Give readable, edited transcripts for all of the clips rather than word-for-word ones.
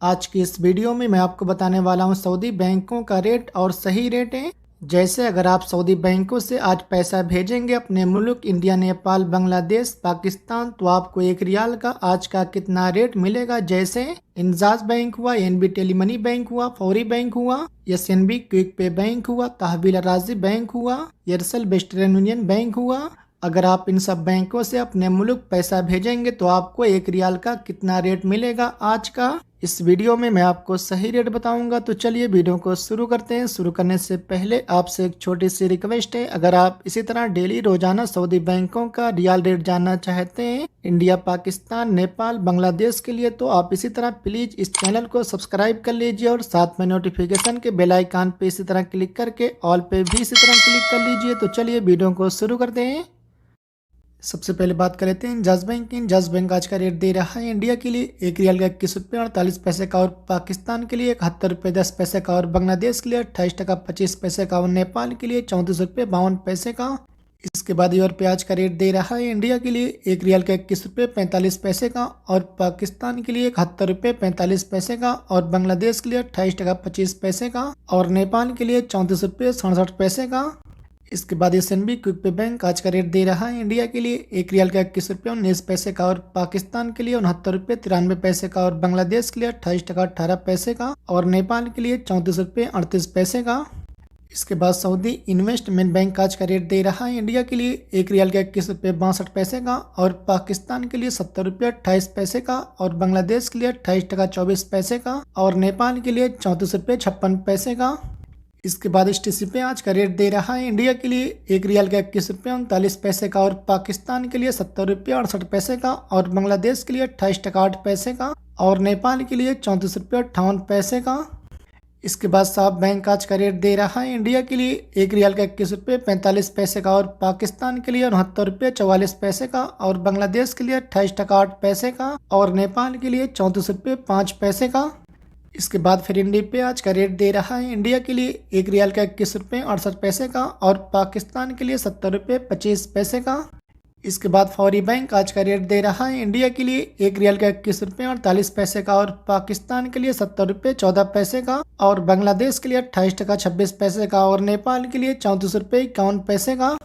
आज की इस वीडियो में मैं आपको बताने वाला हूं सऊदी बैंकों का रेट और सही रेट है। जैसे अगर आप सऊदी बैंकों से आज पैसा भेजेंगे अपने मुल्क इंडिया, नेपाल, बांग्लादेश, पाकिस्तान, तो आपको 1 रियाल का आज का कितना रेट मिलेगा। जैसे इंजाज बैंक हुआ, एनबी टेलीमनी बैंक हुआ, फौरी बैंक हुआ, एसएनबी क्विक पे बैंक हुआ, तहवील राजी बैंक हुआ, एयरसेल वेस्टर्न यूनियन बैंक हुआ। अगर आप इन सब बैंकों से अपने मुल्क पैसा भेजेंगे तो आपको 1 रियाल का कितना रेट मिलेगा आज का, इस वीडियो में मैं आपको सही रेट बताऊंगा। तो चलिए वीडियो को शुरू करते हैं। शुरू करने से पहले आपसे एक छोटी सी रिक्वेस्ट है, अगर आप इसी तरह डेली रोजाना सऊदी बैंकों का रियाल रेट जानना चाहते हैं इंडिया, पाकिस्तान, नेपाल, बांग्लादेश के लिए, तो आप इसी तरह प्लीज इस चैनल को सब्सक्राइब कर लीजिए और साथ में नोटिफिकेशन के बेल आइकन पे इसी तरह क्लिक करके ऑल पे भी इसी तरह क्लिक कर लीजिए। तो चलिए वीडियो को शुरू करते हैं। सबसे पहले बात कर लेते हैं इंजाज बैंक की। इंजाज बैंक आज का रेट दे रहा है इंडिया के लिए 1 रियाल का 21 रुपये 48 पैसे का, और पाकिस्तान के लिए 71 रुपये 10 पैसे का, और बांग्लादेश के लिए 28 टका 25 पैसे का, और नेपाल के लिए 34 रुपये 52 पैसे का। इसके बाद यूरो पे आज का रेट दे रहा है इंडिया के लिए 1 रियाल का 21 रुपये 45 पैसे का, और पाकिस्तान के लिए 71 रुपये 45 पैसे का, और बांग्लादेश के लिए 28 टका 25 पैसे का, और नेपाल के लिए 34 रुपये 67 पैसे का। इसके बाद एसएनबी क्विक पे बैंक आज का रेट दे रहा है इंडिया के लिए 1 रियाल का 21 रुपये 19 पैसे का, और पाकिस्तान के लिए 69 रुपये 93 पैसे का, और बांग्लादेश के लिए 28 टका 18 पैसे का, और नेपाल के लिए 34 रुपये 38 पैसे का। इसके बाद सऊदी इन्वेस्टमेंट बैंक आज का रेट दे रहा है इंडिया के लिए 1 रियाल का 21 रुपये 62 पैसे का, और पाकिस्तान के लिए 70 रुपये 28 पैसे का, और बांग्लादेश के लिए 28 टका 24 पैसे का, और नेपाल के लिए 34 रुपये 56 पैसे का। इसके बाद एसटीसी पे आज का रेट दे रहा है इंडिया के लिए 1 रियाल का 21 रुपये 39 पैसे का, और पाकिस्तान के लिए 70 रुपये 68 पैसे का, और बांग्लादेश के लिए 28 टका 8 पैसे का, और नेपाल के लिए 34 रुपये 58 पैसे का। इसके बाद साफ बैंक आज का रेट दे रहा है इंडिया के लिए 1 रियाल का 21 रुपये 45 पैसे का, और पाकिस्तान के लिए 69 रुपये 44 पैसे का, और बांग्लादेश के लिए 28 टका 8 पैसे का, और नेपाल के लिए 34 रुपये 5 पैसे का। इसके बाद फिर इंडी पे आज का रेट दे रहा है इंडिया के लिए 1 रियाल का 21 रुपये 68 पैसे का, और पाकिस्तान के लिए 70 रुपये 25 पैसे का। इसके बाद फौरी बैंक आज का रेट दे रहा है इंडिया के लिए 1 रियाल का 21 रुपये 48 पैसे का, और पाकिस्तान के लिए 70 रुपये 14 पैसे का, और बांग्लादेश के लिए 28 टका 26 पैसे का, और नेपाल के लिए 34 रुपये 51 पैसे का।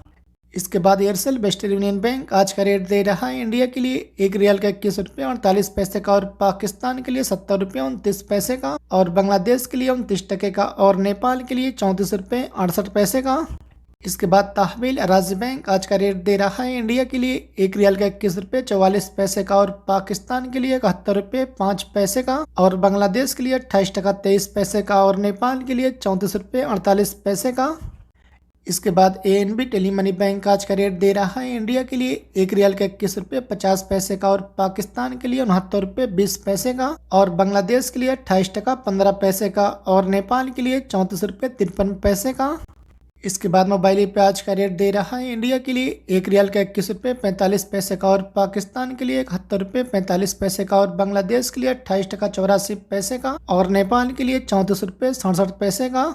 इसके बाद एयरसेल वेस्टर्न यूनियन बैंक आज का रेट दे रहा है इंडिया के लिए 1 रियाल का 21 रुपये 48 पैसे का, और पाकिस्तान के लिए 70 रुपये 29 पैसे का, और बांग्लादेश के लिए 29 टके का, और नेपाल के लिए 34 रुपये 68 पैसे का। इसके बाद तहवील राजी बैंक आज का रेट दे रहा है इंडिया के लिए 1 रियाल का 21 रुपये 44 पैसे का, और पाकिस्तान के लिए 71 रुपये 5 पैसे का, और बांग्लादेश के लिए 28 टका 23 पैसे का, और नेपाल के लिए 34 रुपये 48 पैसे का। इसके बाद एएनबी टेलीमनी बैंक आज का रेट दे रहा है इंडिया के लिए 1 रियाल का 21 रुपये 50 पैसे का, और पाकिस्तान के लिए 69 रुपये 20 पैसे का, और बांग्लादेश के लिए 28 टका 15 पैसे का, और नेपाल के लिए 34 रुपये 53 पैसे का। इसके बाद मोबाइल पे आज का रेट दे रहा है इंडिया के लिए 1 रियाल का 21 रुपये 45 पैसे का, और पाकिस्तान के लिए 71 रुपये 45 पैसे का, और बांग्लादेश के लिए 28 टका 84 पैसे का, और नेपाल के लिए 34 रुपये 67 पैसे का।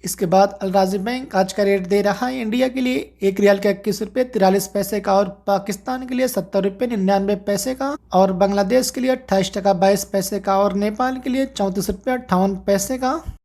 इसके बाद अल राजी बैंक आज का रेट दे रहा है इंडिया के लिए 1 रियाल का 21 रुपये 43 पैसे का, और पाकिस्तान के लिए 70 रुपये 99 पैसे का, और बांग्लादेश के लिए 28 टका 22 पैसे का, और नेपाल के लिए 34 रुपये 58 पैसे का।